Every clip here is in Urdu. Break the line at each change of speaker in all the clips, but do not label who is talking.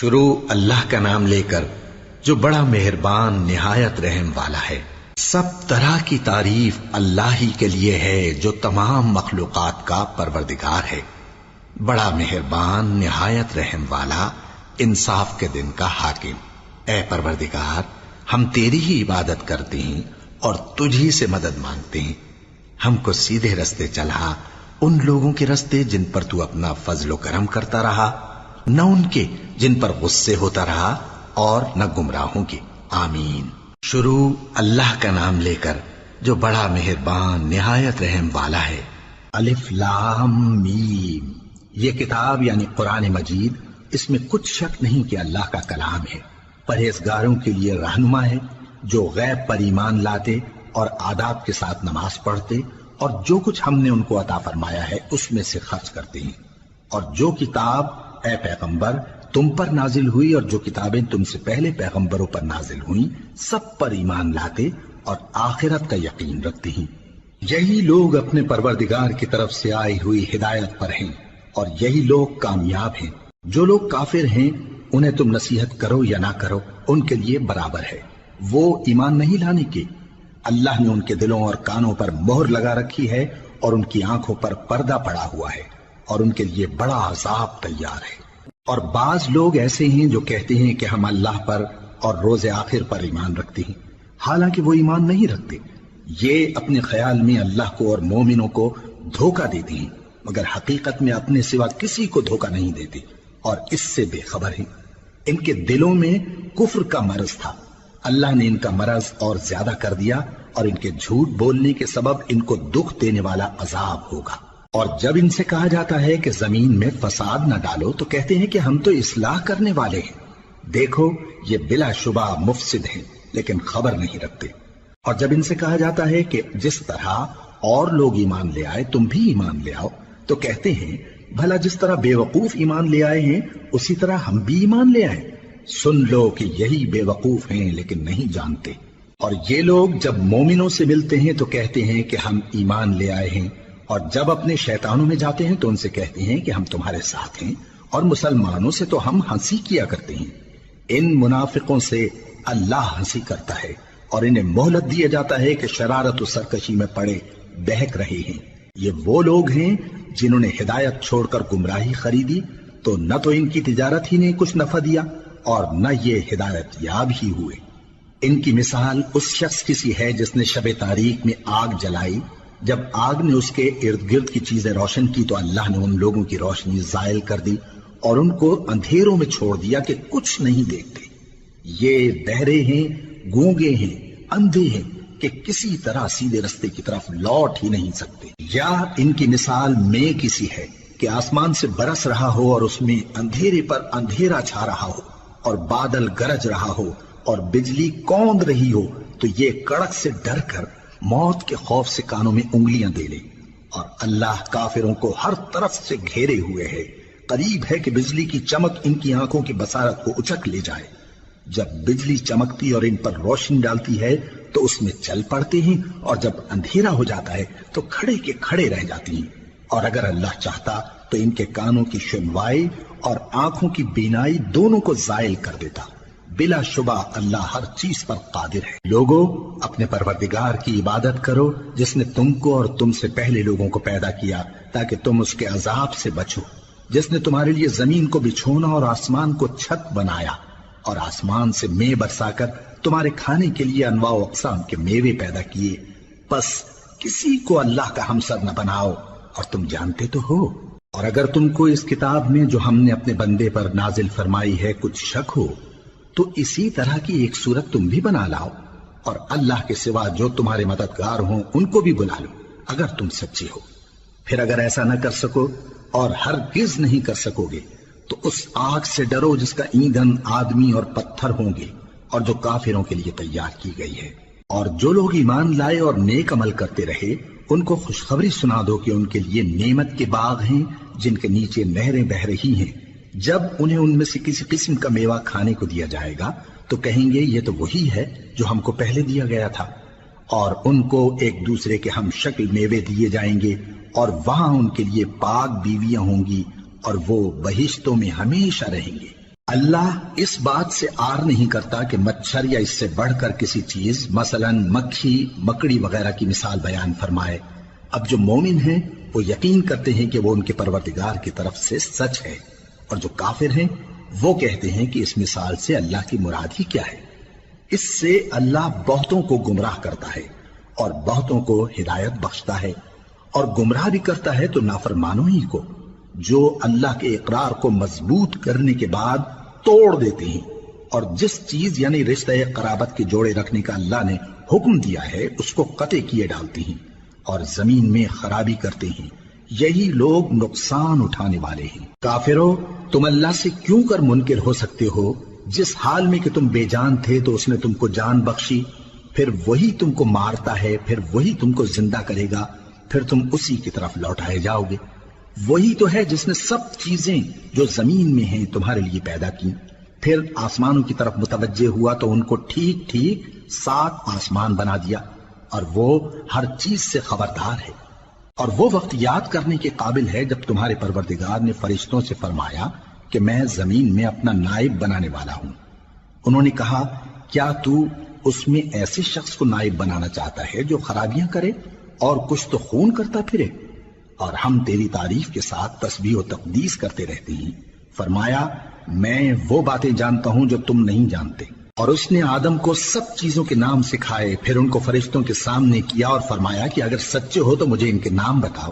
شروع اللہ کا نام لے کر جو بڑا مہربان نہایت رحم والا ہے۔ سب طرح کی تعریف اللہ ہی کے لیے ہے جو تمام مخلوقات کا پروردگار ہے، بڑا مہربان نہایت رحم والا، انصاف کے دن کا حاکم۔ اے پروردگار، ہم تیری ہی عبادت کرتے ہیں اور تجھی سے مدد مانگتے ہیں۔ ہم کو سیدھے رستے چلا، ان لوگوں کے رستے جن پر تو اپنا فضل و کرم کرتا رہا، نہ ان کے جن پر غصے ہوتا رہا، اور نہ گمراہوں کے۔ آمین۔ شروع اللہ کا نام لے کر جو بڑا مہربان نہایت رحم والا ہے۔ الف لام میم۔ یہ کتاب یعنی قرآن مجید، اس میں کچھ شک نہیں کہ اللہ کا کلام ہے، پرہیزگاروں کے لیے رہنما ہے، جو غیب پر ایمان لاتے اور آداب کے ساتھ نماز پڑھتے اور جو کچھ ہم نے ان کو عطا فرمایا ہے اس میں سے خرچ کرتے ہیں، اور جو کتاب اے پیغمبر تم پر نازل ہوئی اور جو کتابیں تم سے پہلے پیغمبروں پر نازل ہوئیں سب پر ایمان لاتے اور آخرت کا یقین رکھتے ہیں۔ یہی لوگ اپنے پروردگار کی طرف سے آئی ہوئی ہدایت پر ہیں اور یہی لوگ کامیاب ہیں۔ جو لوگ کافر ہیں انہیں تم نصیحت کرو یا نہ کرو ان کے لیے برابر ہے، وہ ایمان نہیں لانے کے۔ اللہ نے ان کے دلوں اور کانوں پر مہر لگا رکھی ہے اور ان کی آنکھوں پر پردہ پڑا ہوا ہے اور ان کے لیے بڑا عذاب تیار ہے۔ اور بعض لوگ ایسے ہیں جو کہتے ہیں کہ ہم اللہ پر اور روز آخر پر ایمان رکھتے ہیں، حالانکہ وہ ایمان نہیں رکھتے۔ یہ اپنے خیال میں اللہ کو اور مومنوں کو دھوکہ دیتے ہیں، مگر حقیقت میں اپنے سوا کسی کو دھوکہ نہیں دیتے اور اس سے بے خبر ہیں۔ ان کے دلوں میں کفر کا مرض تھا، اللہ نے ان کا مرض اور زیادہ کر دیا اور ان کے جھوٹ بولنے کے سبب ان کو دکھ دینے والا عذاب ہوگا۔ اور جب ان سے کہا جاتا ہے کہ زمین میں فساد نہ ڈالو تو کہتے ہیں کہ ہم تو اصلاح کرنے والے ہیں۔ دیکھو یہ بلا شبہ مفسد ہیں لیکن خبر نہیں رکھتے۔ اور جب ان سے کہا جاتا ہے کہ جس طرح اور لوگ ایمان لے آئے تم بھی ایمان لے آؤ تو کہتے ہیں بھلا جس طرح بے وقوف ایمان لے آئے ہیں اسی طرح ہم بھی ایمان لے آئیں۔ سن لو کہ یہی بے وقوف ہیں لیکن نہیں جانتے۔ اور یہ لوگ جب مومنوں سے ملتے ہیں تو کہتے ہیں کہ ہم ایمان لے آئے ہیں، اور جب اپنے شیطانوں میں جاتے ہیں تو ان سے کہتے ہیں کہ ہم تمہارے ساتھ ہیں، اور مسلمانوں سے تو ہم ہنسی کیا کرتے ہیں۔ ان منافقوں سے اللہ ہنسی کرتا ہے اور انہیں مہلت دیا جاتا ہے کہ شرارت و سرکشی میں پڑے بہک رہے ہیں۔ یہ وہ لوگ ہیں جنہوں نے ہدایت چھوڑ کر گمراہی خریدی، تو نہ تو ان کی تجارت ہی نے کچھ نفع دیا اور نہ یہ ہدایت یاب ہی ہوئے۔ ان کی مثال اس شخص کی سی ہے جس نے شب تاریک میں آگ جلائی، جب آگ نے اس کے ارد گرد کی چیزیں روشن کی تو اللہ نے ان لوگوں کی روشنی زائل کر دی اور ان کو اندھیروں میں چھوڑ دیا کہ کچھ نہیں دیکھتے۔ یہ بہرے ہیں، گونگے ہیں، اندھے ہیں کہ کسی طرح سیدھے رستے کی طرف لوٹ ہی نہیں سکتے۔ یا ان کی مثال میں کسی ہے کہ آسمان سے برس رہا ہو اور اس میں اندھیرے پر اندھیرا چھا رہا ہو اور بادل گرج رہا ہو اور بجلی کوند رہی ہو، تو یہ کڑک سے ڈر کر موت کے خوف سے کانوں میں انگلیاں دے لے۔ اور اللہ کافروں کو ہر طرف سے گھیرے ہوئے ہے، قریب ہے کہ بجلی کی چمک ان کی آنکھوں کی بصارت کو اچک لے جائے۔ جب بجلی چمکتی اور ان پر روشنی ڈالتی ہے تو اس میں چل پڑتے ہیں، اور جب اندھیرا ہو جاتا ہے تو کھڑے کے کھڑے رہ جاتی ہیں۔ اور اگر اللہ چاہتا تو ان کے کانوں کی سنوائی اور آنکھوں کی بینائی دونوں کو زائل کر دیتا۔ بلا شبہ اللہ ہر چیز پر قادر ہے۔ لوگو اپنے پروردگار کی عبادت کرو جس نے تم کو اور تم سے پہلے لوگوں کو پیدا کیا تاکہ تم اس کے عذاب سے بچو، جس نے تمہارے لیے زمین کو بچھونا اور آسمان کو چھت بنایا، اور آسمان سے مے برسا کر تمہارے کھانے کے لیے انواع و اقسام کے میوے پیدا کیے۔ پس کسی کو اللہ کا ہمسر نہ بناؤ، اور تم جانتے تو ہو۔ اور اگر تم کو اس کتاب میں جو ہم نے اپنے بندے پر نازل فرمائی ہے کچھ شک ہو تو اسی طرح کی ایک صورت تم بھی بنا لاؤ، اور اللہ کے سوا جو تمہارے مددگار ہوں ان کو بھی بلا لو اگر تم سچے ہو۔ پھر اگر ایسا نہ کر سکو اور ہرگز نہیں کر سکو گے تو اس آگ سے ڈرو جس کا ایندھن آدمی اور پتھر ہوں گے اور جو کافروں کے لیے تیار کی گئی ہے۔ اور جو لوگ ایمان لائے اور نیک عمل کرتے رہے ان کو خوشخبری سنا دو کہ ان کے لیے نعمت کے باغ ہیں جن کے نیچے نہریں بہہ رہی ہیں۔ جب انہیں ان میں سے کسی قسم کا میوہ کھانے کو دیا جائے گا تو کہیں گے یہ تو وہی ہے جو ہم کو پہلے دیا گیا تھا، اور ان کو ایک دوسرے کے ہم شکل میوے دیے جائیں گے، اور وہاں ان کے لیے پاک بیویاں ہوں گی اور وہ بہشتوں میں ہمیشہ رہیں گے۔ اللہ اس بات سے آر نہیں کرتا کہ مچھر یا اس سے بڑھ کر کسی چیز مثلاً مکھی مکڑی وغیرہ کی مثال بیان فرمائے۔ اب جو مومن ہیں وہ یقین کرتے ہیں کہ وہ ان کے پروردگار کی طرف سے سچ ہے، اور جو کافر ہیں وہ کہتے ہیں کہ اس مثال سے اللہ کی مراد ہی کیا ہے۔ اس سے اللہ بہتوں کو گمراہ کرتا ہے اور بہتوں کو ہدایت بخشتا ہے، اور گمراہ بھی کرتا ہے تو نافرمانوں ہی کو، جو اللہ کے اقرار کو مضبوط کرنے کے بعد توڑ دیتے ہیں، اور جس چیز یعنی رشتہ قرابت کے جوڑے رکھنے کا اللہ نے حکم دیا ہے اس کو قطع کیے ڈالتے ہیں اور زمین میں خرابی کرتے ہیں۔ یہی لوگ نقصان اٹھانے والے ہیں۔ کافرو، تم اللہ سے کیوں کر منکر ہو سکتے ہو؟ جس حال میں کہ تم بے جان تھے تو اس نے تم کو جان بخشی، پھر وہی تم کو مارتا ہے، پھر وہی تم کو زندہ کرے گا، پھر تم اسی کی طرف لوٹائے جاؤ گے۔ وہی تو ہے جس نے سب چیزیں جو زمین میں ہیں تمہارے لیے پیدا کی، پھر آسمانوں کی طرف متوجہ ہوا تو ان کو ٹھیک ٹھیک 7 آسمان بنا دیا، اور وہ ہر چیز سے خبردار ہے۔ اور وہ وقت یاد کرنے کے قابل ہے جب تمہارے پروردگار نے فرشتوں سے فرمایا کہ میں زمین میں اپنا نائب بنانے والا ہوں۔ انہوں نے کہا، کیا تو اس میں ایسے شخص کو نائب بنانا چاہتا ہے جو خرابیاں کرے اور کچھ تو خون کرتا پھرے؟ اور ہم تیری تعریف کے ساتھ تسبیح و تقدیس کرتے رہتے ہیں۔ فرمایا، میں وہ باتیں جانتا ہوں جو تم نہیں جانتے۔ اور اس نے آدم کو سب چیزوں کے نام سکھائے، پھر ان کو فرشتوں کے سامنے کیا اور فرمایا کہ اگر سچے ہو تو مجھے ان کے نام بتاؤ۔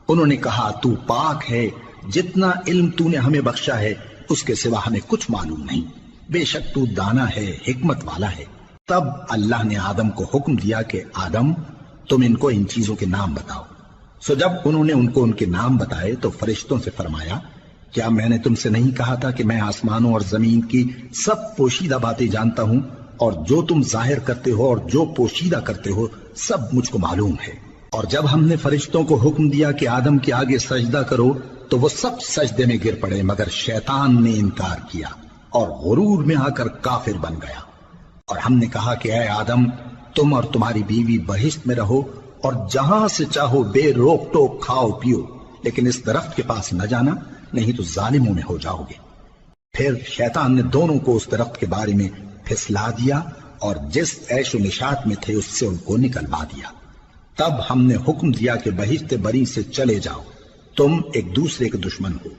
انہوں نے کہا، تو پاک ہے، جتنا علم تو نے ہمیں بخشا ہے اس کے سوا ہمیں کچھ معلوم نہیں، بے شک تو دانا ہے، حکمت والا ہے۔ تب اللہ نے آدم کو حکم دیا کہ آدم، تم ان کو ان چیزوں کے نام بتاؤ۔ سو جب انہوں نے ان کو ان کے نام بتائے تو فرشتوں سے فرمایا، کیا میں نے تم سے نہیں کہا تھا کہ میں آسمانوں اور زمین کی سب پوشیدہ باتیں جانتا ہوں، اور جو تم ظاہر کرتے ہو اور جو پوشیدہ کرتے ہو سب مجھ کو معلوم ہے۔ اور جب ہم نے فرشتوں کو حکم دیا کہ آدم کے آگے سجدہ کرو تو وہ سب سجدے میں گر پڑے مگر شیطان نے انکار کیا اور غرور میں آ کر کافر بن گیا۔ اور ہم نے کہا کہ اے آدم، تم اور تمہاری بیوی بہشت میں رہو اور جہاں سے چاہو بے روک ٹوک کھاؤ پیو، لیکن اس درخت کے پاس نہ جانا، نہیں تو ظالموں میں ہو جاؤ گے۔ پھر شیطان نے دونوں کو اس درخت کے بارے میں پھسلا دیا اور جس عیش و نشاط میں تھے اس سے ان کو نکلوا دیا۔ تب ہم نے حکم دیا کہ بہشت بری سے چلے جاؤ، تم ایک دوسرے کے دشمن ہو،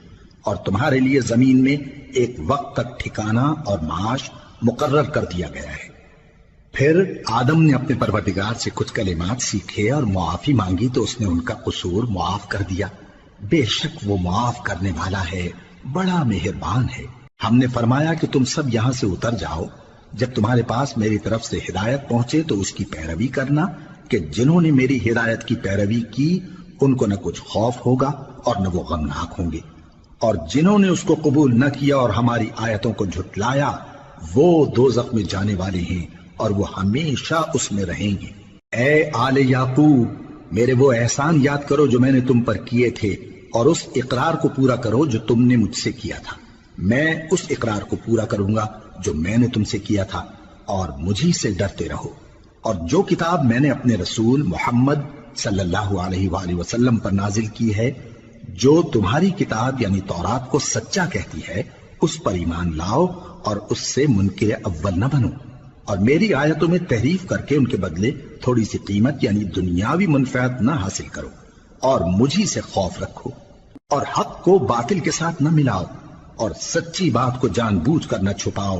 اور تمہارے لیے زمین میں ایک وقت تک ٹھکانہ اور معاش مقرر کر دیا گیا ہے۔ پھر آدم نے اپنے پروردگار سے کچھ کلمات سیکھے اور معافی مانگی تو اس نے ان کا قصور معاف کر دیا۔ بے شک وہ معاف کرنے والا ہے، بڑا مہربان ہے۔ ہم نے فرمایا کہ تم سب یہاں سے اتر جاؤ، جب تمہارے پاس میری طرف سے ہدایت پہنچے تو اس کی پیروی کرنا، کہ جنہوں نے میری ہدایت کی پیروی کی ان کو نہ کچھ خوف ہوگا اور نہ وہ غمناک ہوں گے، اور جنہوں نے اس کو قبول نہ کیا اور ہماری آیتوں کو جھٹلایا وہ دوزخ میں جانے والے ہیں اور وہ ہمیشہ اس میں رہیں گے۔ اے آل یعقوب، میرے وہ احسان یاد کرو جو میں نے تم پر کیے تھے، اور اس اقرار کو پورا کرو جو تم نے مجھ سے کیا تھا۔ میں اس اقرار کو پورا کروں گا جو میں نے تم سے کیا تھا، اور مجھی سے ڈرتے رہو۔ اور جو کتاب میں نے اپنے رسول محمد صلی اللہ علیہ وآلہ وسلم پر نازل کی ہے، جو تمہاری کتاب یعنی تورات کو سچا کہتی ہے، اس پر ایمان لاؤ اور اس سے منکر اول نہ بنو، اور میری آیتوں میں تحریف کر کے ان کے بدلے تھوڑی سی قیمت یعنی دنیاوی منفعت نہ حاصل کرو، اور مجھی سے خوف رکھو، اور حق کو باطل کے ساتھ نہ ملاؤ، اور سچی بات کو جان بوجھ کر نہ چھپاؤ،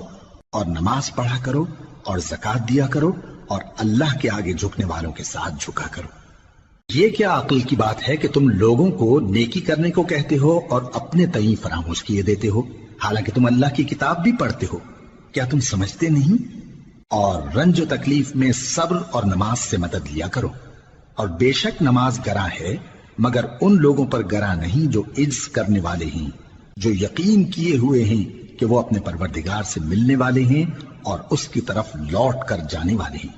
اور نماز پڑھا کرو اور زکوٰۃ دیا کرو، اور اللہ کے آگے جھکنے والوں کے ساتھ جھکا کرو۔ یہ کیا عقل کی بات ہے کہ تم لوگوں کو نیکی کرنے کو کہتے ہو اور اپنے تئیں فراموش کیے دیتے ہو، حالانکہ تم اللہ کی کتاب بھی پڑھتے ہو؟ کیا تم سمجھتے نہیں؟ اور رنج و تکلیف میں صبر اور نماز سے مدد لیا کرو، اور بے شک نماز گراں ہے مگر ان لوگوں پر گراں نہیں جو عجز کرنے والے ہیں، جو یقین کیے ہوئے ہیں کہ وہ اپنے پروردگار سے ملنے والے ہیں اور اس کی طرف لوٹ کر جانے والے ہیں۔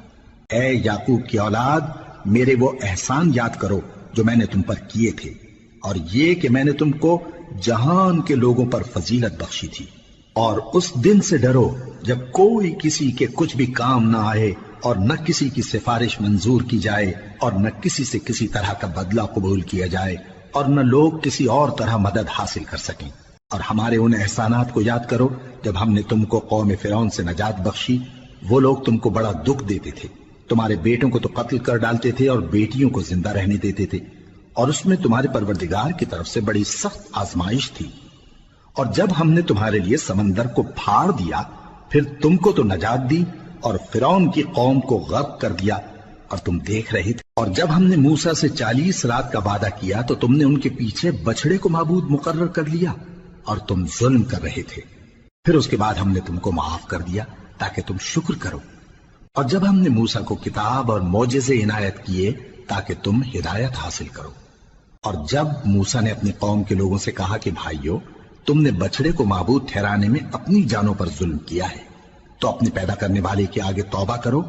اے یعقوب کی اولاد، میرے وہ احسان یاد کرو جو میں نے تم پر کیے تھے، اور یہ کہ میں نے تم کو جہان کے لوگوں پر فضیلت بخشی تھی۔ اور اس دن سے ڈرو جب کوئی کسی کے کچھ بھی کام نہ آئے، اور نہ کسی کی سفارش منظور کی جائے، اور نہ کسی سے کسی طرح کا بدلہ قبول کیا جائے، اور نہ لوگ کسی اور طرح مدد حاصل کر سکیں۔ اور ہمارے ان احسانات کو یاد کرو جب ہم نے تم کو قوم فرعون سے نجات بخشی، وہ لوگ تم کو بڑا دکھ دیتے تھے، تمہارے بیٹوں کو تو قتل کر ڈالتے تھے اور بیٹیوں کو زندہ رہنے دیتے تھے، اور اس میں تمہارے پروردگار کی طرف سے بڑی سخت آزمائش تھی۔ اور جب ہم نے تمہارے لیے سمندر کو پھاڑ دیا، پھر تم کو تو نجات دی اور فرعون کی قوم کو غرق کر دیا، اور تم دیکھ رہے تھے۔ اور جب ہم نے موسیٰ سے 40 رات کا وعدہ کیا تو تم نے ان کے پیچھے بچڑے کو معبود مقرر کر لیا اور تم ظلم کر رہے تھے۔ پھر اس کے بعد ہم نے تم کو معاف کر دیا تاکہ تم شکر کرو۔ اور جب ہم نے موسیٰ کو کتاب اور معجزے عنایت کیے تاکہ تم ہدایت حاصل کرو۔ اور جب موسیٰ نے اپنی قوم کے لوگوں سے کہا کہ بھائیو، تم نے بچڑے کو معبود ٹھہرانے میں اپنی جانوں پر ظلم کیا ہے، تو اپنے پیدا کرنے والے کے آگے توبہ کرو،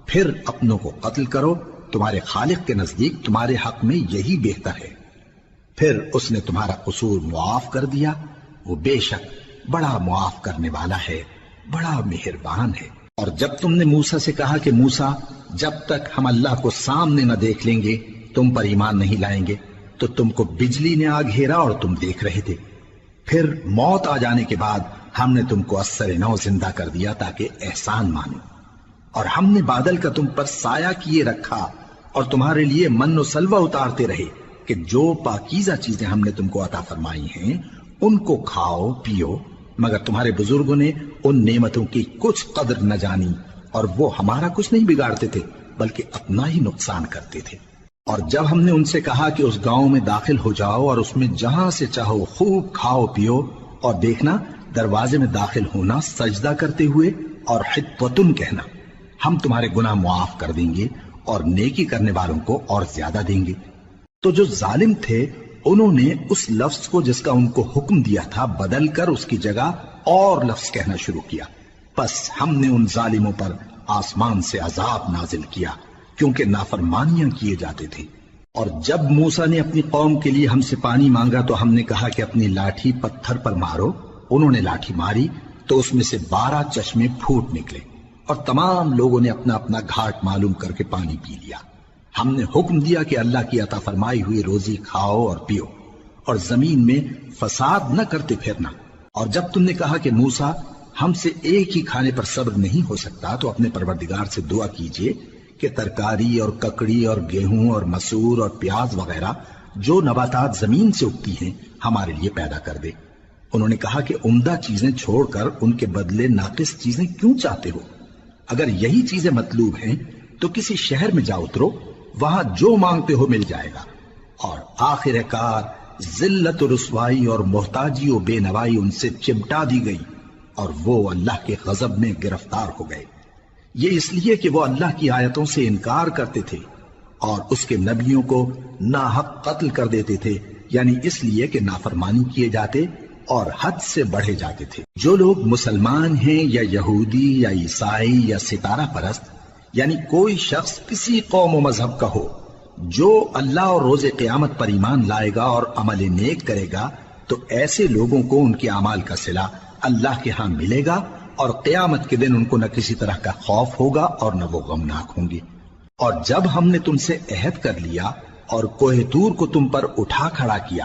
پھر اپنوں کو قتل کرو، تمہارے خالق کے نزدیک تمہارے حق میں یہی بہتر ہے۔ پھر اس نے تمہارا قصور معاف کر دیا، وہ بے شک بڑا معاف کرنے والا ہے، بڑا مہربان ہے۔ اور جب تم نے موسیٰ سے کہا کہ موسیٰ، جب تک ہم اللہ کو سامنے نہ دیکھ لیں گے تم پر ایمان نہیں لائیں گے، تو تم کو بجلی نے آ گھیرا اور تم دیکھ رہے تھے۔ پھر موت آ جانے کے بعد ہم نے تم کو اثر نو زندہ کر دیا تاکہ احسان مانو۔ اور ہم نے بادل کا تم پر سایہ کیے رکھا اور تمہارے لیے من و سلوہ اتارتے رہے کہ جو پاکیزہ چیزیں ہم نے تم کو عطا فرمائی ہیں ان کو کھاؤ پیو، مگر تمہارے بزرگوں نے ان نعمتوں کی کچھ قدر نہ جانی، اور وہ ہمارا کچھ نہیں بگاڑتے تھے بلکہ اپنا ہی نقصان کرتے تھے۔ اور جب ہم نے ان سے کہا کہ اس گاؤں میں داخل ہو جاؤ اور اس میں جہاں سے چاہو خوب کھاؤ پیو، اور دیکھنا دروازے میں داخل ہونا سجدہ کرتے ہوئے اور حطوتن کہنا، ہم تمہارے گناہ معاف کر دیں گے اور نیکی کرنے والوں کو اور زیادہ دیں گے۔ تو جو ظالم تھے انہوں نے اس لفظ کو جس کا ان کو حکم دیا تھا بدل کر اس کی جگہ اور لفظ کہنا شروع کیا، پس ہم نے ان ظالموں پر آسمان سے عذاب نازل کیا کیونکہ نافرمانیاں کیے جاتے تھے۔ اور جب موسیٰ نے اپنی قوم کے لیے ہم سے پانی مانگا تو ہم نے کہا کہ اپنی لاٹھی پتھر پر مارو، انہوں نے لاٹھی ماری تو اس میں سے 12 چشمے پھوٹ نکلے، اور تمام لوگوں نے اپنا اپنا گھاٹ معلوم کر کے پانی پی لیا۔ ہم نے حکم دیا کہ اللہ کی عطا فرمائی ہوئی روزی کھاؤ اور پیو، اور زمین میں فساد نہ کرتے پھرنا۔ اور جب تم نے کہا کہ موسیٰ، ہم سے ایک ہی کھانے پر صبر نہیں ہو سکتا، تو اپنے پروردگار سے دعا کیجئے کہ ترکاری اور ککڑی اور گیہوں اور مسور اور پیاز وغیرہ جو نباتات زمین سے اگتی ہیں ہمارے لیے پیدا کر دے۔ انہوں نے کہا کہ عمدہ چیزیں چھوڑ کر ان کے بدلے ناقص چیزیں کیوں چاہتے ہو؟ اگر یہی چیزیں مطلوب ہیں تو کسی شہر میں جا اترو، وہاں جو مانگتے ہو مل جائے گا۔ اور آخر کار ذلت و رسوائی اور محتاجی و بے نوائی ان سے چمٹا دی گئی، اور وہ اللہ کے غضب میں گرفتار ہو گئے۔ یہ اس لیے کہ وہ اللہ کی آیتوں سے انکار کرتے تھے اور اس کے نبیوں کو ناحق قتل کر دیتے تھے، یعنی اس لیے کہ نافرمانی کیے جاتے اور حد سے بڑھے جاتے تھے۔ جو لوگ مسلمان ہیں یا یہودی یا عیسائی یا ستارہ پرست، یعنی کوئی شخص کسی قوم و مذہب کا ہو، جو اللہ اور روز قیامت پر ایمان لائے گا اور عمل نیک کرے گا، تو ایسے لوگوں کو ان کے اعمال کا صلہ اللہ کے ہاں ملے گا، اور قیامت کے دن ان کو نہ کسی طرح کا خوف ہوگا اور نہ وہ غمناک ہوں گے۔ اور جب ہم نے تم سے عہد کر لیا اور کوہ طور کو تم پر اٹھا کھڑا کیا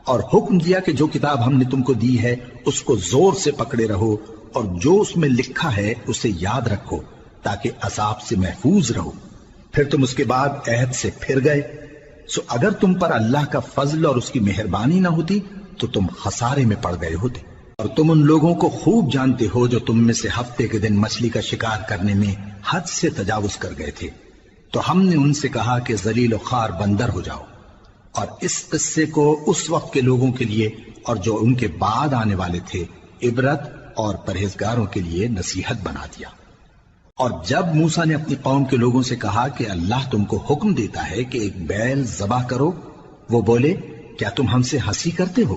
اور حکم دیا کہ جو کتاب ہم نے تم کو دی ہے اس کو زور سے پکڑے رہو، اور جو اس میں لکھا ہے اسے یاد رکھو تاکہ عذاب سے محفوظ رہو، پھر تم اس کے بعد عہد سے پھر گئے، سو اگر تم پر اللہ کا فضل اور اس کی مہربانی نہ ہوتی تو تم خسارے میں پڑ گئے ہوتے۔ اور تم ان لوگوں کو خوب جانتے ہو جو تم میں سے ہفتے کے دن مچھلی کا شکار کرنے میں حد سے تجاوز کر گئے تھے، تو ہم نے ان سے کہا کہ ذلیل و خوار بندر ہو جاؤ، اور اس قصے کو اس وقت کے لوگوں کے لیے اور جو ان کے بعد آنے والے تھے عبرت اور پرہیزگاروں کے لیے نصیحت بنا دیا۔ اور جب موسیٰ نے اپنی قوم کے لوگوں سے کہا کہ اللہ تم کو حکم دیتا ہے کہ ایک بیل ذبح کرو، وہ بولے کیا تم ہم سے ہنسی کرتے ہو؟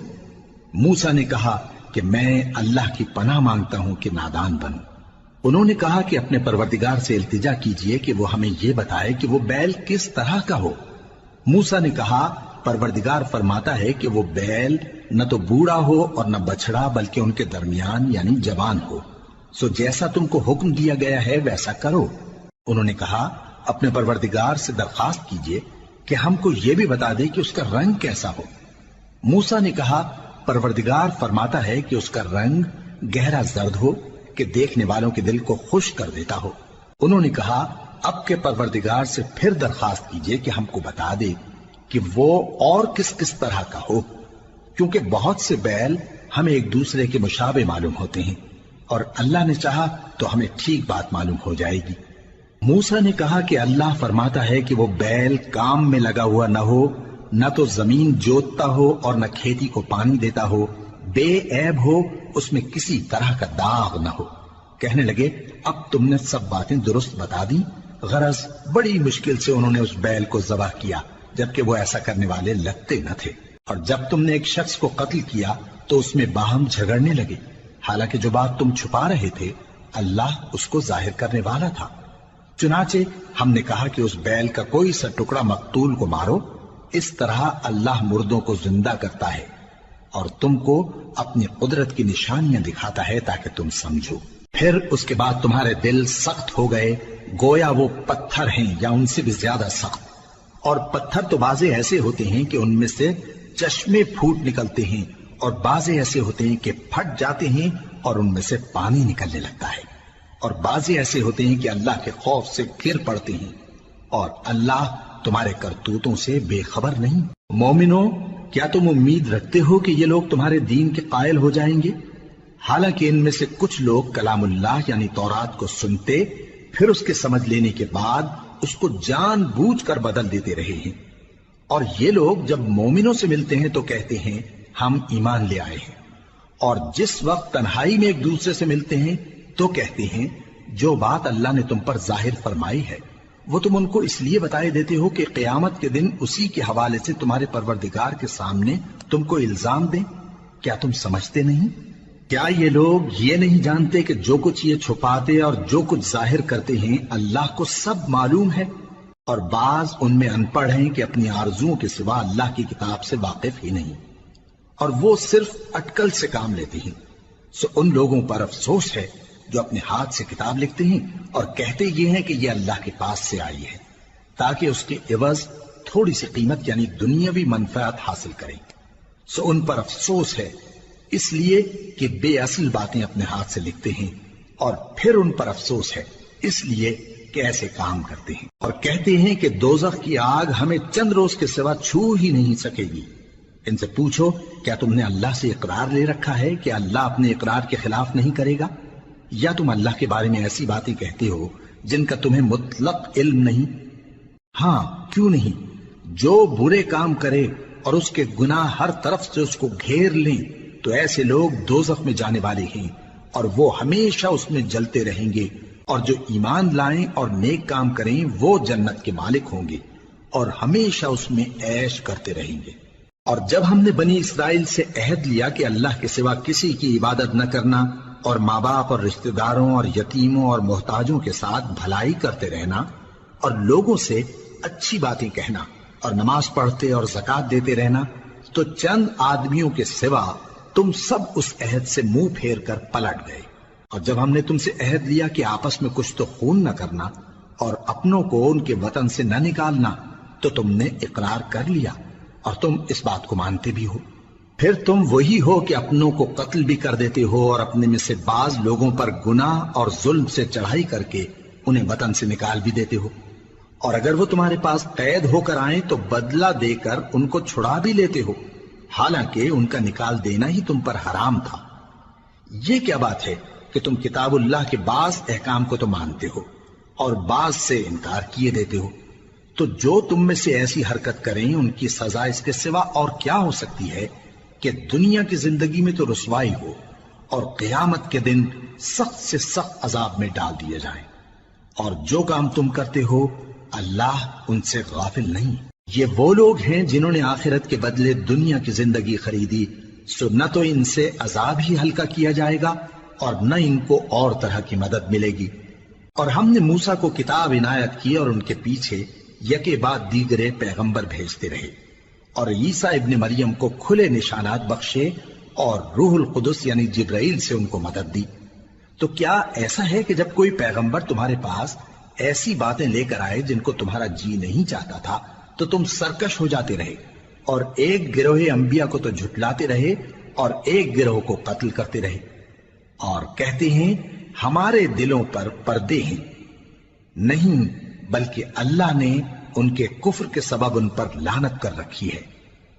موسیٰ نے کہا کہ میں اللہ کی پناہ مانگتا ہوں کہ نادان بنوں۔ انہوں نے کہا کہ اپنے پروردگار سے التجا کیجئے کہ وہ ہمیں یہ بتائے کہ وہ بیل کس طرح کا ہو۔ موسیٰ نے کہا پروردگار فرماتا ہے کہ وہ بیل نہ تو بوڑھا ہو اور نہ بچڑا بلکہ ان کے درمیان یعنی جوان ہو، سو جیسا تم کو حکم دیا گیا ہے ویسا کرو۔ انہوں نے کہا اپنے پروردگار سے درخواست کیجئے کہ ہم کو یہ بھی بتا دے کہ اس کا رنگ کیسا ہو۔ موسیٰ نے کہا پروردگار فرماتا ہے کہ اس کا رنگ گہرا زرد ہو کہ دیکھنے والوں کے دل کو خوش کر دیتا ہو۔ انہوں نے کہا اب کے پروردگار سے پھر درخواست کیجئے کہ ہم کو بتا دے کہ وہ اور کس کس طرح کا ہو، کیونکہ بہت سے بیل ہمیں ایک دوسرے کے مشابہ معلوم ہوتے ہیں، اور اللہ نے چاہا تو ہمیں ٹھیک بات معلوم ہو جائے گی۔ موسیٰ نے کہا کہ اللہ فرماتا ہے کہ وہ بیل کام میں لگا ہوا نہ ہو، نہ تو زمین جوتتا ہو اور نہ کھیتی کو پانی دیتا ہو، بے عیب ہو، اس میں کسی طرح کا داغ نہ ہو۔ کہنے لگے اب تم نے سب باتیں درست بتا دی۔ غرض بڑی مشکل سے انہوں نے اس بیل کو ذبح کیا، جبکہ وہ ایسا کرنے والے لگتے نہ تھے۔ اور جب تم نے ایک شخص کو قتل کیا تو اس میں باہم جھگڑنے لگے، حالانکہ جو بات تم چھپا رہے تھے اللہ اس کو ظاہر کرنے والا تھا۔ چنانچہ ہم نے کہا کہ اس بیل کا کوئی سا ٹکڑا مقتول کو مارو، اس طرح اللہ مردوں کو زندہ کرتا ہے اور تم کو اپنی قدرت کی نشانیاں دکھاتا ہے تاکہ تم سمجھو۔ پھر اس کے بعد تمہارے دل سخت ہو گئے گویا وہ پتھر ہیں یا ان سے بھی زیادہ سخت، اور پتھر تو بعضے ایسے ہوتے ہیں کہ ان میں سے چشمے پھوٹ نکلتے ہیں، اور بعضے ایسے ہوتے ہیں کہ پھٹ جاتے ہیں اور ان میں سے پانی نکلنے لگتا ہے، اور بعضے ایسے ہوتے ہیں کہ اللہ کے خوف سے گر پڑتے ہیں، اور اللہ تمہارے کرتوتوں سے بے خبر نہیں۔ مومنو، کیا تم امید رکھتے ہو کہ یہ لوگ تمہارے دین کے قائل ہو جائیں گے؟ حالانکہ ان میں سے کچھ لوگ کلام اللہ یعنی تورات کو سنتے پھر اس کے سمجھ لینے کے بعد اس کو جان بوجھ کر بدل دیتے رہے ہیں، اور یہ لوگ جب مومنوں سے ملتے ہیں تو کہتے ہیں ہم ایمان لے آئے ہیں، اور جس وقت تنہائی میں ایک دوسرے سے ملتے ہیں تو کہتے ہیں جو بات اللہ نے تم پر ظاہر فرمائی ہے وہ تم ان کو اس لیے بتائے دیتے ہو کہ قیامت کے دن اسی کے حوالے سے تمہارے پروردگار کے سامنے تم کو الزام دیں۔ کیا تم سمجھتے نہیں؟ کیا یہ لوگ یہ نہیں جانتے کہ جو کچھ یہ چھپاتے اور جو کچھ ظاہر کرتے ہیں اللہ کو سب معلوم ہے؟ اور بعض ان میں ان پڑھ ہیں کہ اپنی آرزوؤں کے سوا اللہ کی کتاب سے واقف ہی نہیں، اور وہ صرف اٹکل سے کام لیتے ہیں۔ سو ان لوگوں پر افسوس ہے جو اپنے ہاتھ سے کتاب لکھتے ہیں اور کہتے یہ ہیں کہ یہ اللہ کے پاس سے آئی ہے تاکہ اس کے عوض تھوڑی سی قیمت یعنی دنیاوی منفعت حاصل کریں۔ سو ان پر افسوس ہے اس لیے کہ بے اصل باتیں اپنے ہاتھ سے لکھتے ہیں، اور پھر ان پر افسوس ہے اس لیے کہ ایسے کام کرتے ہیں، اور کہتے ہیں کہ دوزخ کی آگ ہمیں چند روز کے سوا چھو ہی نہیں سکے گی۔ ان سے پوچھو کیا تم نے اللہ سے اقرار لے رکھا ہے کہ اللہ اپنے اقرار کے خلاف نہیں کرے گا، یا تم اللہ کے بارے میں ایسی باتیں کہتے ہو جن کا تمہیں مطلق علم نہیں؟ ہاں کیوں نہیں، جو برے کام کرے اور اس کے گناہ ہر طرف سے اس کو گھیر لیں تو ایسے لوگ دوزخ میں جانے والے ہیں اور وہ ہمیشہ اس میں جلتے رہیں گے، اور جو ایمان لائیں اور نیک کام کریں وہ جنت کے مالک ہوں گے اور ہمیشہ اس میں عیش کرتے رہیں گے۔ اور جب ہم نے بنی اسرائیل سے عہد لیا کہ اللہ کے سوا کسی کی عبادت نہ کرنا اور ماں باپ اور رشتہ داروں اور یتیموں اور محتاجوں کے ساتھ بھلائی کرتے رہنا اور لوگوں سے اچھی باتیں کہنا اور نماز پڑھتے اور زکوٰۃ دیتے رہنا، تو چند آدمیوں کے سوا تم سب اس عہد سے منہ پھیر کر پلٹ گئے۔ اور جب ہم نے تم سے عہد لیا کہ آپس میں کچھ تو خون نہ کرنا اور اپنوں کو ان کے وطن سے نہ نکالنا، تو تم نے اقرار کر لیا اور تم اس بات کو مانتے بھی ہو۔ پھر تم وہی ہو کہ اپنوں کو قتل بھی کر دیتے ہو اور اپنے میں سے بعض لوگوں پر گناہ اور ظلم سے چڑھائی کر کے انہیں وطن سے نکال بھی دیتے ہو، اور اگر وہ تمہارے پاس قید ہو کر آئیں تو بدلہ دے کر ان کو چھڑا بھی لیتے ہو، حالانکہ ان کا نکال دینا ہی تم پر حرام تھا۔ یہ کیا بات ہے کہ تم کتاب اللہ کے بعض احکام کو تو مانتے ہو اور بعض سے انکار کیے دیتے ہو؟ تو جو تم میں سے ایسی حرکت کریں ان کی سزا اس کے سوا اور کیا ہو سکتی ہے کہ دنیا کی زندگی میں تو رسوائی ہو اور قیامت کے دن سخت سے سخت عذاب میں ڈال دیے جائیں۔ اور جو کام تم کرتے ہو اللہ ان سے غافل نہیں۔ یہ وہ لوگ ہیں جنہوں نے آخرت کے بدلے دنیا کی زندگی خریدی، سو نہ تو ان سے عذاب ہی ہلکا کیا جائے گا اور نہ ان کو اور طرح کی مدد ملے گی۔ اور ہم نے موسیٰ کو کتاب عنایت کی اور ان کے پیچھے یکے بعد دیگرے پیغمبر بھیجتے رہے، اور عیسیٰ ابن مریم کو کھلے نشانات بخشے اور روح القدس یعنی جبرائیل سے ان کو مدد دی۔ تو کیا ایسا ہے کہ جب کوئی پیغمبر تمہارے پاس ایسی باتیں لے کر آئے جن کو تمہارا جی نہیں چاہتا تھا تو تم سرکش ہو جاتے رہے، اور ایک گروہ انبیاء کو تو جھٹلاتے رہے اور ایک گروہ کو قتل کرتے رہے؟ اور کہتے ہیں ہمارے دلوں پر پردے ہیں، نہیں بلکہ اللہ نے ان کے کفر کے سبب ان پر لعنت کر رکھی ہے،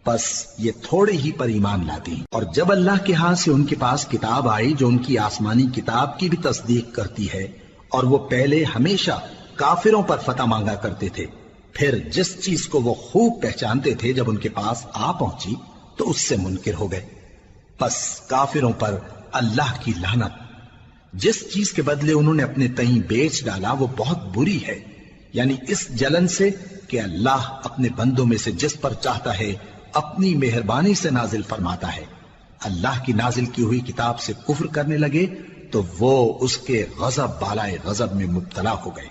بس یہ تھوڑے ہی پر ایمان لاتے ہیں۔ اور جب اللہ کے ہاں سے ان کے پاس کتاب آئی جو ان کی آسمانی کتاب کی بھی تصدیق کرتی ہے، اور وہ پہلے ہمیشہ کافروں پر فتح مانگا کرتے تھے، پھر جس چیز کو وہ خوب پہچانتے تھے جب ان کے پاس آ پہنچی تو اس سے منکر ہو گئے، بس کافروں پر اللہ کی لعنت۔ جس چیز کے بدلے انہوں نے اپنے تئیں بیچ ڈالا وہ بہت بری ہے، یعنی اس جلن سے کہ اللہ اپنے بندوں میں سے جس پر چاہتا ہے اپنی مہربانی سے نازل فرماتا ہے۔ اللہ کی نازل کی ہوئی کتاب سے کفر کرنے لگے تو وہ اس کے غضب بالائے غضب میں مبتلا ہو گئے،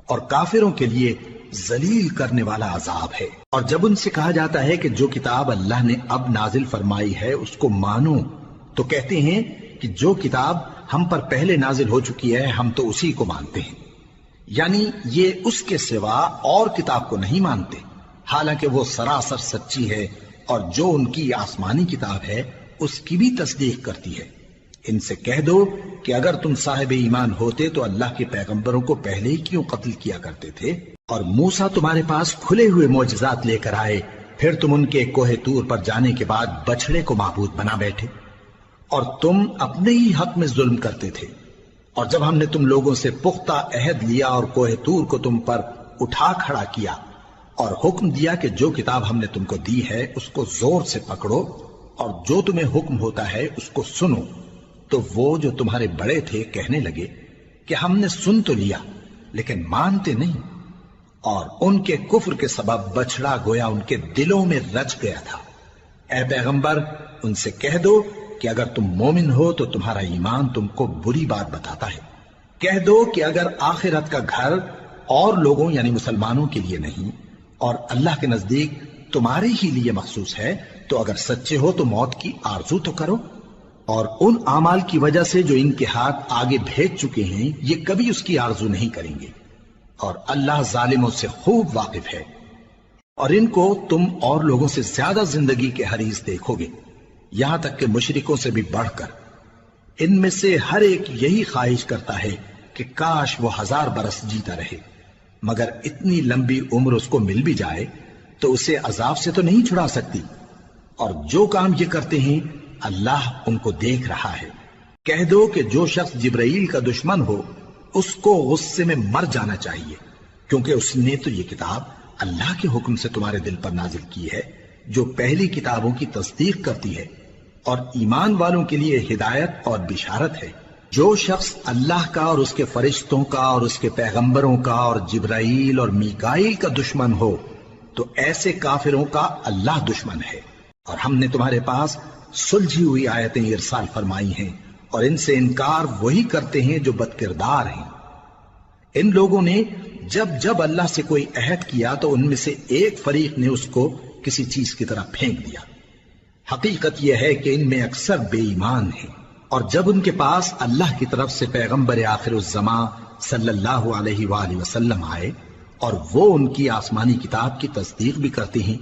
اور کافروں کے لیے ذلیل کرنے والا عذاب ہے۔ اور جب ان سے کہا جاتا ہے کہ جو کتاب اللہ نے اب نازل فرمائی ہے اس کو مانو، تو کہتے ہیں کہ جو کتاب ہم پر پہلے نازل ہو چکی ہے ہم تو اسی کو مانتے ہیں، یعنی یہ اس کے سوا اور کتاب کو نہیں مانتے، حالانکہ وہ سراسر سچی ہے، اور جو ان کی آسمانی کتاب ہے اس کی بھی تصدیق کرتی ہے۔ ان سے کہہ دو کہ اگر تم صاحب ایمان ہوتے تو اللہ کے پیغمبروں کو پہلے ہی کیوں قتل کیا کرتے تھے؟ اور موسیٰ تمہارے پاس کھلے ہوئے معجزات لے کر آئے، پھر تم ان کے کوہ طور پر جانے کے بعد بچڑے کو معبود بنا بیٹھے، اور تم اپنے ہی حق میں ظلم کرتے تھے۔ اور جب ہم نے تم لوگوں سے پختہ عہد لیا اور کوہ طور کو تم پر اٹھا کھڑا کیا اور حکم دیا کہ جو کتاب ہم نے تم کو دی ہے اس کو زور سے پکڑو اور جو تمہیں حکم ہوتا ہے اس کو سنو، تو وہ جو تمہارے بڑے تھے کہنے لگے کہ ہم نے سن تو لیا لیکن مانتے نہیں، اور ان کے کفر کے سبب بچڑا گویا ان کے دلوں میں رچ گیا تھا۔ اے پیغمبر ان سے کہہ دو کہ اگر تم مومن ہو تو تمہارا ایمان تم کو بری بات بتاتا ہے۔ کہہ دو کہ اگر آخرت کا گھر اور لوگوں یعنی مسلمانوں کے لیے نہیں اور اللہ کے نزدیک تمہارے ہی لیے مخصوص ہے تو اگر سچے ہو تو موت کی آرزو تو کرو، اور ان اعمال کی وجہ سے جو ان کے ہاتھ آگے بھیج چکے ہیں یہ کبھی اس کی آرزو نہیں کریں گے، اور اللہ ظالموں سے خوب واقف ہے۔ اور ان کو تم اور لوگوں سے زیادہ زندگی کے حریص دیکھو گے، یہاں تک کہ مشرکوں سے بھی بڑھ کر۔ ان میں سے ہر ایک یہی خواہش کرتا ہے کہ کاش وہ 1000 برس جیتا رہے، مگر اتنی لمبی عمر اس کو مل بھی جائے تو اسے عذاب سے تو نہیں چھڑا سکتی، اور جو کام یہ کرتے ہیں اللہ ان کو دیکھ رہا ہے۔ کہہ دو کہ جو شخص جبرائیل کا دشمن ہو اس کو غصے میں مر جانا چاہیے، کیونکہ اس نے تو یہ کتاب اللہ کے حکم سے تمہارے دل پر نازل کی ہے جو پہلی کتابوں کی تصدیق کرتی ہے، اور ایمان والوں کے لیے ہدایت اور بشارت ہے۔ جو شخص اللہ کا اور اس کے فرشتوں کا اور اس کے پیغمبروں کا اور جبرائیل اور میکائیل کا دشمن ہو تو ایسے کافروں کا اللہ دشمن ہے۔ اور ہم نے تمہارے پاس سلجھی ہوئی آیتیں ارسال فرمائی ہیں، اور ان سے انکار وہی کرتے ہیں جو بد کردار ہیں۔ ان لوگوں نے جب جب اللہ سے کوئی عہد کیا تو ان میں سے ایک فریق نے اس کو کسی چیز کی طرح پھینک دیا۔ حقیقت یہ ہے کہ ان میں اکثر بے ایمان ہیں، اور جب ان کے پاس اللہ کی طرف سے پیغمبر آخر الزماں صلی اللہ علیہ وآلہ وسلم آئے اور وہ ان کی آسمانی کتاب کی تصدیق بھی کرتے ہیں،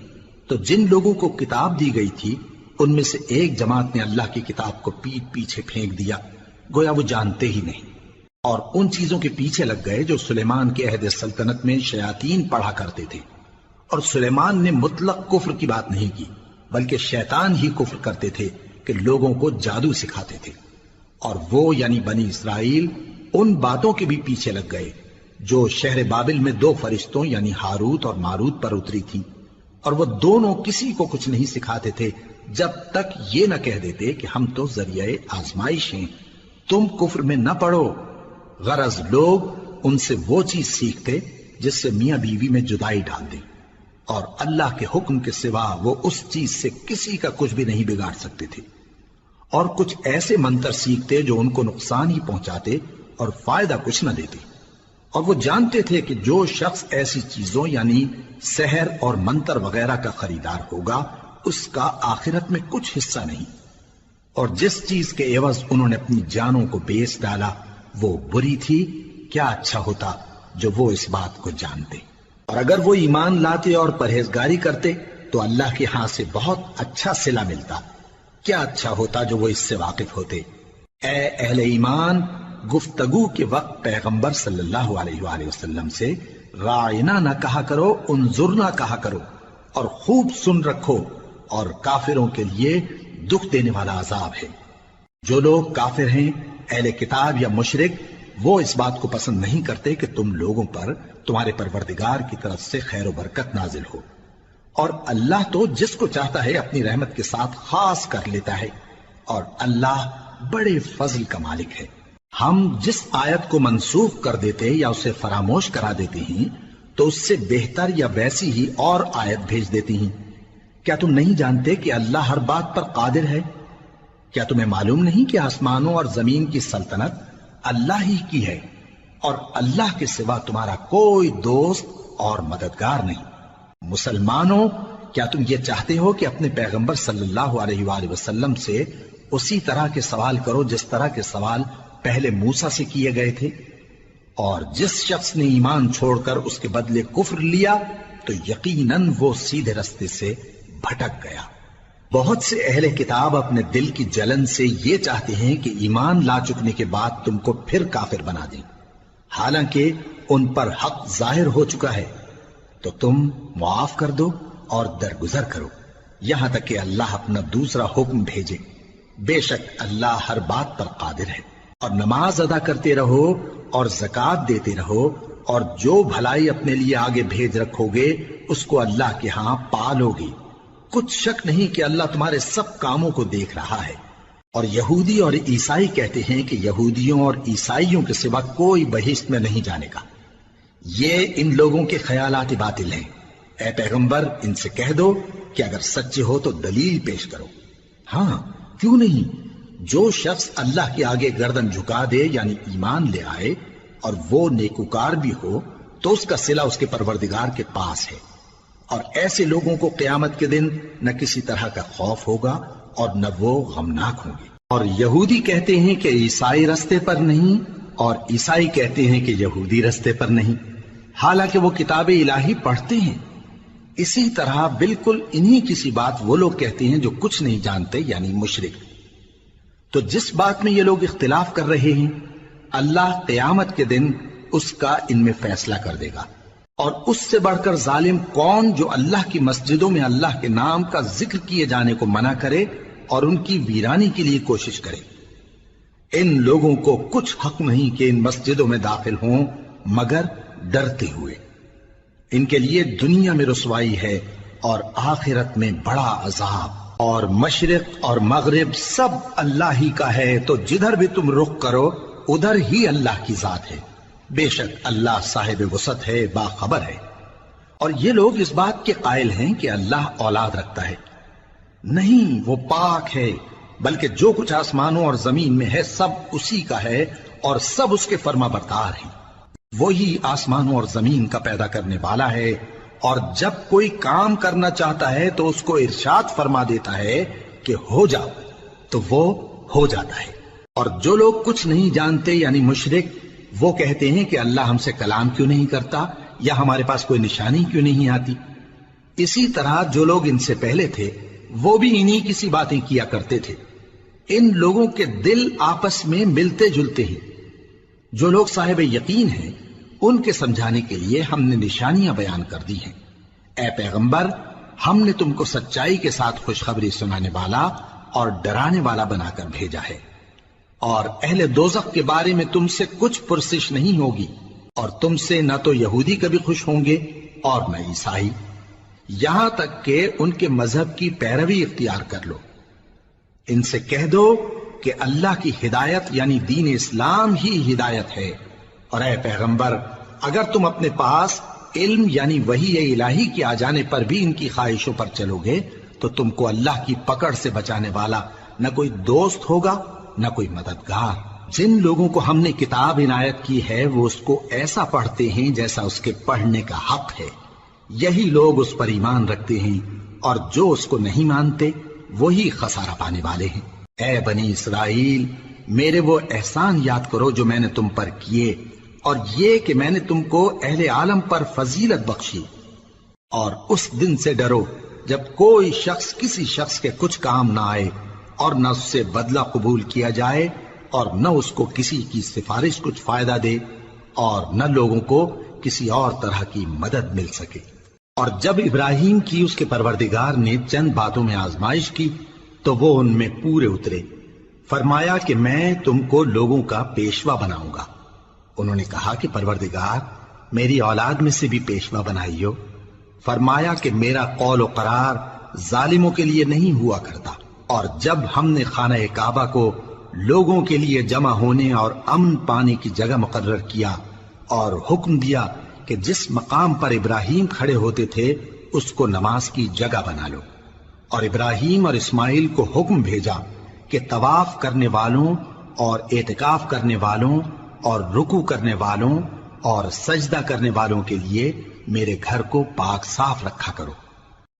تو جن لوگوں کو کتاب دی گئی تھی ان میں سے ایک جماعت نے اللہ کی کتاب کو پیٹ پیچھے پھینک دیا، گویا وہ جانتے ہی نہیں، اور ان چیزوں کے پیچھے لگ گئے جو سلیمان کے عہد سلطنت میں شیاطین پڑھا کرتے تھے۔ اور سلیمان نے مطلق کفر کی بات نہیں کی، بلکہ شیطان ہی کفر کرتے تھے کہ لوگوں کو جادو سکھاتے تھے، اور وہ یعنی بنی اسرائیل ان باتوں کے بھی پیچھے لگ گئے جو شہر بابل میں 2 فرشتوں یعنی ہاروت اور ماروت پر اتری تھی، اور وہ دونوں کسی کو کچھ نہیں سکھاتے تھے جب تک یہ نہ کہہ دیتے کہ ہم تو ذریعہ آزمائش ہیں، تم کفر میں نہ پڑو۔ غرض لوگ ان سے وہ چیز سیکھتے جس سے میاں بیوی میں جدائی ڈال دیں، اور اللہ کے حکم کے سوا وہ اس چیز سے کسی کا کچھ بھی نہیں بگاڑ سکتے تھے، اور کچھ ایسے منتر سیکھتے جو ان کو نقصان ہی پہنچاتے اور فائدہ کچھ نہ دیتے، اور وہ جانتے تھے کہ جو شخص ایسی چیزوں یعنی سحر اور منتر وغیرہ کا خریدار ہوگا اس کا آخرت میں کچھ حصہ نہیں، اور جس چیز کے عوض انہوں نے اپنی جانوں کو بیچ ڈالا وہ بری تھی، کیا اچھا ہوتا جو وہ اس بات کو جانتے۔ اور اگر وہ ایمان لاتے اور پرہیزگاری کرتے تو اللہ کے ہاں سے بہت اچھا صلہ ملتا، کیا اچھا ہوتا جو وہ اس سے واقف ہوتے۔ اے اہل ایمان، گفتگو کے وقت پیغمبر صلی اللہ علیہ وآلہ وسلم سے رائنا نہ کہا کرو، انظرنا کہا کرو، اور خوب سن رکھو، اور کافروں کے لیے دکھ دینے والا عذاب ہے۔ جو لوگ کافر ہیں، اہل کتاب یا مشرک، وہ اس بات کو پسند نہیں کرتے کہ تم لوگوں پر تمہارے پروردگار کی طرف سے خیر و برکت نازل ہو، اور اللہ تو جس کو چاہتا ہے اپنی رحمت کے ساتھ خاص کر لیتا ہے، اور اللہ بڑے فضل کا مالک ہے۔ ہم جس آیت کو منسوخ کر دیتے یا اسے فراموش کرا دیتے ہیں تو اس سے بہتر یا ویسی ہی اور آیت بھیج دیتی ہیں۔ کیا تم نہیں جانتے کہ اللہ ہر بات پر قادر ہے؟ کیا تمہیں معلوم نہیں کہ آسمانوں اور زمین کی سلطنت اللہ ہی کی ہے، اور اللہ کے سوا تمہارا کوئی دوست اور مددگار نہیں؟ مسلمانوں، کیا تم یہ چاہتے ہو کہ اپنے پیغمبر صلی اللہ علیہ وآلہ وسلم سے اسی طرح کے سوال کرو جس طرح کے سوال پہلے موسیٰ سے کیے گئے تھے؟ اور جس شخص نے ایمان چھوڑ کر اس کے بدلے کفر لیا تو یقیناً وہ سیدھے رستے سے بھٹک گیا۔ بہت سے اہل کتاب اپنے دل کی جلن سے یہ چاہتے ہیں کہ ایمان لا چکنے کے بعد تم کو پھر کافر بنا دیں، حالانکہ ان پر حق ظاہر ہو چکا ہے۔ تو تم معاف کر دو اور درگزر کرو یہاں تک کہ اللہ اپنا دوسرا حکم بھیجے۔ بے شک اللہ ہر بات پر قادر ہے۔ اور نماز ادا کرتے رہو اور زکوٰۃ دیتے رہو، اور جو بھلائی اپنے لیے آگے بھیج رکھو گے اس کو اللہ کے ہاں پالو گے۔ کچھ شک نہیں کہ اللہ تمہارے سب کاموں کو دیکھ رہا ہے۔ اور یہودی اور عیسائی کہتے ہیں کہ یہودیوں اور عیسائیوں کے سوا کوئی بہشت میں نہیں جانے گا۔ یہ ان لوگوں کے خیالات باطل ہیں۔ اے پیغمبر، ان سے کہہ دو کہ اگر سچے ہو تو دلیل پیش کرو۔ ہاں، کیوں نہیں؟ جو شخص اللہ کے آگے گردن جھکا دے، یعنی ایمان لے آئے، اور وہ نیکوکار بھی ہو، تو اس کا صلہ اس کے پروردگار کے پاس ہے۔ اور ایسے لوگوں کو قیامت کے دن نہ کسی طرح کا خوف ہوگا اور نہ وہ غمناک ہوں گے۔ اور یہودی کہتے ہیں کہ عیسائی رستے پر نہیں، اور عیسائی کہتے ہیں کہ یہودی رستے پر نہیں، حالانکہ وہ کتاب الہی پڑھتے ہیں۔ اسی طرح بالکل انہی کسی بات وہ لوگ کہتے ہیں جو کچھ نہیں جانتے، یعنی مشرک۔ تو جس بات میں یہ لوگ اختلاف کر رہے ہیں، اللہ قیامت کے دن اس کا ان میں فیصلہ کر دے گا۔ اور اس سے بڑھ کر ظالم کون جو اللہ کی مسجدوں میں اللہ کے نام کا ذکر کیے جانے کو منع کرے اور ان کی ویرانی کے لیے کوشش کرے۔ ان لوگوں کو کچھ حق نہیں کہ ان مسجدوں میں داخل ہوں مگر ڈرتے ہوئے۔ ان کے لیے دنیا میں رسوائی ہے اور آخرت میں بڑا عذاب۔ اور مشرق اور مغرب سب اللہ ہی کا ہے، تو جدھر بھی تم رخ کرو ادھر ہی اللہ کی ذات ہے۔ بے شک اللہ صاحب وسعت ہے، باخبر ہے۔ اور یہ لوگ اس بات کے قائل ہیں کہ اللہ اولاد رکھتا ہے۔ نہیں، وہ پاک ہے، بلکہ جو کچھ آسمانوں اور زمین میں ہے سب اسی کا ہے، اور سب اس کے فرما بردار ہیں۔ وہی آسمانوں اور زمین کا پیدا کرنے والا ہے، اور جب کوئی کام کرنا چاہتا ہے تو اس کو ارشاد فرما دیتا ہے کہ ہو جاؤ، تو وہ ہو جاتا ہے۔ اور جو لوگ کچھ نہیں جانتے، یعنی مشرک، وہ کہتے ہیں کہ اللہ ہم سے کلام کیوں نہیں کرتا، یا ہمارے پاس کوئی نشانی کیوں نہیں آتی۔ اسی طرح جو لوگ ان سے پہلے تھے وہ بھی انہی کسی باتیں کیا کرتے تھے۔ ان لوگوں کے دل آپس میں ملتے جلتے ہیں۔ جو لوگ صاحب یقین ہیں ان کے سمجھانے کے لیے ہم نے نشانیاں بیان کر دی ہیں۔ اے پیغمبر، ہم نے تم کو سچائی کے ساتھ خوشخبری سنانے والا اور ڈرانے والا بنا کر بھیجا ہے۔ اور اہل دوزخ کے بارے میں تم سے کچھ پرسش نہیں ہوگی، اور تم سے نہ تو یہودی کبھی خوش ہوں گے اور نہ عیسائی، یہاں تک کہ ان کے مذہب کی پیروی اختیار کر لو۔ ان سے کہہ دو کہ اللہ کی ہدایت یعنی دین اسلام ہی ہدایت ہے۔ اور اے پیغمبر، اگر تم اپنے پاس علم یعنی وحی الہی کے آ جانے پر بھی ان کی خواہشوں پر چلو گے تو تم کو اللہ کی پکڑ سے بچانے والا نہ کوئی دوست ہوگا نہ کوئی مددگار۔ جن لوگوں کو ہم نے کتاب عنایت کی ہے وہ اس کو ایسا پڑھتے ہیں جیسا اس کے پڑھنے کا حق ہے، یہی لوگ اس پر ایمان رکھتے ہیں، اور جو اس کو نہیں مانتے وہی خسارہ پانے والے ہیں۔ اے بنی اسرائیل، میرے وہ احسان یاد کرو جو میں نے تم پر کیے، اور یہ کہ میں نے تم کو اہل عالم پر فضیلت بخشی۔ اور اس دن سے ڈرو جب کوئی شخص کسی شخص کے کچھ کام نہ آئے اور نہ اس سے بدلہ قبول کیا جائے، اور نہ اس کو کسی کی سفارش کچھ فائدہ دے اور نہ لوگوں کو کسی اور طرح کی مدد مل سکے۔ اور جب ابراہیم کی اس کے پروردگار نے چند باتوں میں آزمائش کی تو وہ ان میں پورے اترے۔ فرمایا کہ میں تم کو لوگوں کا پیشوا بناؤں گا۔ انہوں نے کہا کہ پروردگار میری اولاد میں سے بھی پیشوا بنائیو۔ فرمایا کہ میرا قول و قرار ظالموں کے لیے نہیں ہوا کرتا۔ اور جب ہم نے خانہ کعبہ کو لوگوں کے لیے جمع ہونے اور امن پانے کی جگہ مقرر کیا اور حکم دیا کہ جس مقام پر ابراہیم کھڑے ہوتے تھے اس کو نماز کی جگہ بنا لو، اور ابراہیم اور اسماعیل کو حکم بھیجا کہ طواف کرنے والوں اور اعتکاف کرنے والوں اور رکوع کرنے والوں اور سجدہ کرنے والوں کے لیے میرے گھر کو پاک صاف رکھا کرو۔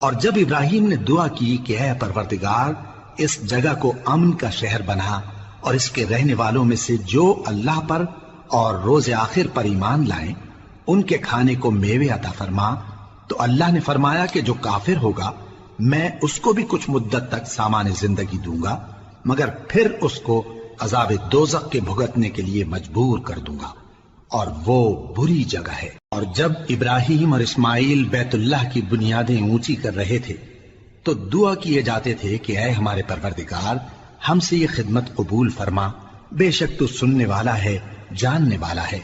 اور جب ابراہیم نے دعا کی کہ اے پروردگار اس جگہ کو امن کا شہر بنا اور اس کے رہنے والوں میں سے جو اللہ پر اور روز آخر پر ایمان لائیں ان کے کھانے کو میوے عطا فرما، تو اللہ نے فرمایا کہ جو کافر ہوگا میں اس کو بھی کچھ مدت تک سامان زندگی دوں گا، مگر پھر اس کو عذاب دوزخ کے بھگتنے کے لیے مجبور کر دوں گا، اور وہ بری جگہ ہے۔ اور جب ابراہیم اور اسماعیل بیت اللہ کی بنیادیں اونچی کر رہے تھے تو دعا کیے جاتے تھے کہ اے ہمارے پروردگار ہم سے یہ خدمت قبول فرما، بے شک تو سننے والا ہے، جاننے والا ہے۔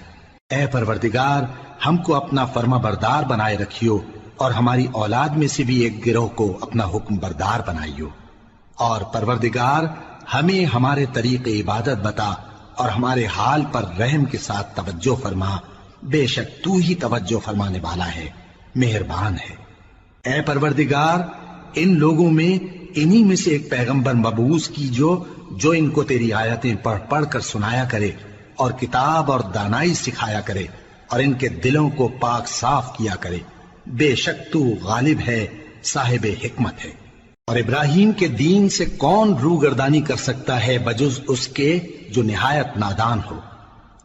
اے پروردگار ہم کو اپنا فرما بردار بنائے رکھیو، اور ہماری اولاد میں سے بھی ایک گروہ کو اپنا حکم بردار بنائیو، اور پروردگار ہمیں ہمارے طریق عبادت بتا اور ہمارے حال پر رحم کے ساتھ توجہ فرما، بے شک تو ہی توجہ فرمانے والا ہے، مہربان ہے۔ اے پروردگار ان لوگوں میں انہی میں سے ایک پیغمبر مبعوث کیجو جو ان کو تیری آیتیں پڑھ پڑھ کر سنایا کرے اور کتاب اور دانائی سکھایا کرے اور ان کے دلوں کو پاک صاف کیا کرے، بے شک تو غالب ہے، صاحب حکمت ہے۔ اور ابراہیم کے دین سے کون روگردانی کر سکتا ہے بجز اس کے جو نہایت نادان ہو،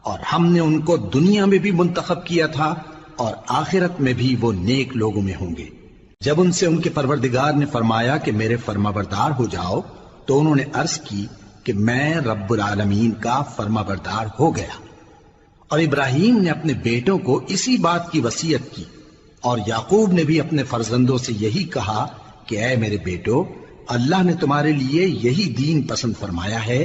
اور ہم نے ان کو دنیا میں بھی منتخب کیا تھا اور آخرت میں بھی وہ نیک لوگوں میں ہوں گے۔ جب ان سے ان کے پروردگار نے فرمایا کہ میرے فرما بردار ہو جاؤ تو انہوں نے عرض کی کہ میں رب العالمین کا فرما بردار ہو گیا۔ اور ابراہیم نے اپنے بیٹوں کو اسی بات کی وصیت کی، اور یعقوب نے بھی اپنے فرزندوں سے یہی کہا کہ اے میرے بیٹو اللہ نے تمہارے لیے یہی دین پسند فرمایا ہے،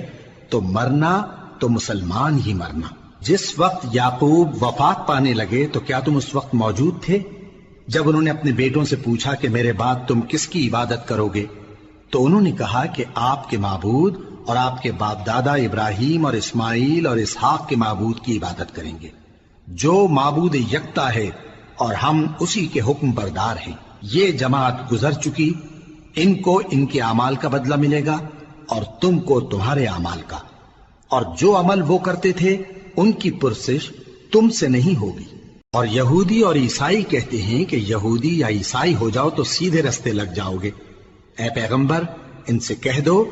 تو مرنا تو مسلمان ہی مرنا۔ جس وقت یعقوب وفات پانے لگے تو کیا تم اس وقت موجود تھے جب انہوں نے اپنے بیٹوں سے پوچھا کہ میرے بعد تم کس کی عبادت کرو گے؟ تو انہوں نے کہا کہ آپ کے معبود اور آپ کے باپ دادا ابراہیم اور اسماعیل اور اسحاق کے معبود کی عبادت کریں گے، جو معبود یکتا ہے اور ہم اسی کے حکم بردار ہیں۔ یہ جماعت گزر چکی، ان کو ان کے اعمال کا بدلہ ملے گا اور تم کو تمہارے اعمال کا، اور جو عمل وہ کرتے تھے ان کی پرسش تم سے نہیں ہوگی۔ اور یہودی اور عیسائی کہتے ہیں کہ یہودی یا عیسائی ہو جاؤ تو سیدھے رستے لگ جاؤ گے۔ اے پیغمبر ان سے کہہ دو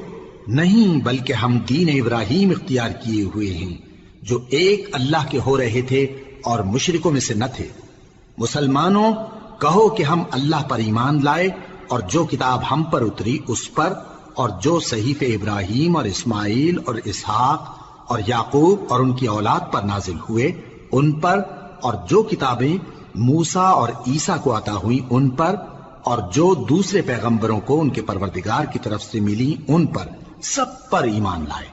نہیں، بلکہ ہم دین ابراہیم اختیار کیے ہوئے ہیں جو ایک اللہ کے ہو رہے تھے اور مشرکوں میں سے نہ تھے۔ مسلمانوں کہو کہ ہم اللہ پر ایمان لائے اور جو کتاب ہم پر اتری اس پر، اور جو صحیفے ابراہیم اور اسماعیل اور اسحاق اور یعقوب اور ان کی اولاد پر نازل ہوئے ان پر، اور جو کتابیں موسیٰ اور عیسیٰ کو عطا ہوئیں ان پر، اور جو دوسرے پیغمبروں کو ان کے پروردگار کی طرف سے ملی ان پر، سب پر ایمان لائے۔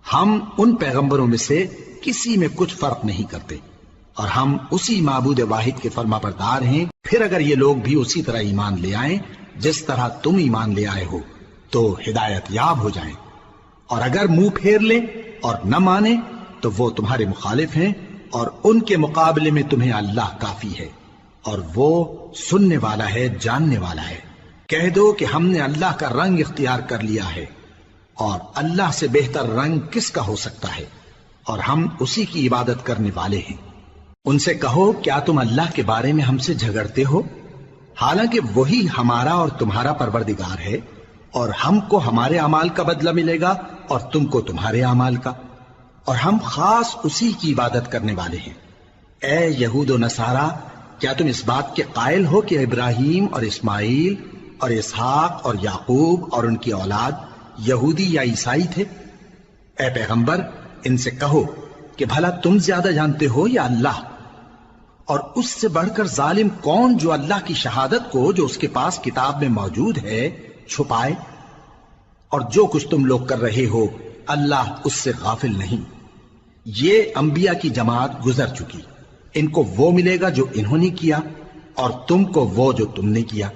ہم ان پیغمبروں میں سے کسی میں کچھ فرق نہیں کرتے، اور ہم اسی معبود واحد کے فرما بردار ہیں۔ پھر اگر یہ لوگ بھی اسی طرح ایمان لے آئیں جس طرح تم ایمان لے آئے ہو تو ہدایت یاب ہو جائیں، اور اگر منہ پھیر لیں اور نہ مانیں تو وہ تمہارے مخالف ہیں، اور ان کے مقابلے میں تمہیں اللہ کافی ہے، اور وہ سننے والا ہے، جاننے والا ہے۔ کہہ دو کہ ہم نے اللہ کا رنگ اختیار کر لیا ہے، اور اللہ سے بہتر رنگ کس کا ہو سکتا ہے، اور ہم اسی کی عبادت کرنے والے ہیں۔ ان سے کہو کیا تم اللہ کے بارے میں ہم سے جھگڑتے ہو، حالانکہ وہی ہمارا اور تمہارا پروردگار ہے، اور ہم کو ہمارے اعمال کا بدلہ ملے گا اور تم کو تمہارے اعمال کا، اور ہم خاص اسی کی عبادت کرنے والے ہیں۔ اے یہود و نصارا کیا تم اس بات کے قائل ہو کہ ابراہیم اور اسماعیل اور اسحاق اور یعقوب اور ان کی اولاد یہودی یا عیسائی تھے؟ اے پیغمبر ان سے کہو کہ بھلا تم زیادہ جانتے ہو یا اللہ؟ اور اس سے بڑھ کر ظالم کون جو اللہ کی شہادت کو جو اس کے پاس کتاب میں موجود ہے چھپائے؟ اور جو کچھ تم لوگ کر رہے ہو اللہ اس سے غافل نہیں۔ یہ انبیاء کی جماعت گزر چکی، ان کو وہ ملے گا جو انہوں نے کیا اور تم کو وہ جو تم نے کیا،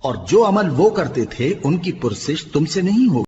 اور جو عمل وہ کرتے تھے ان کی پرسش تم سے نہیں ہوگی۔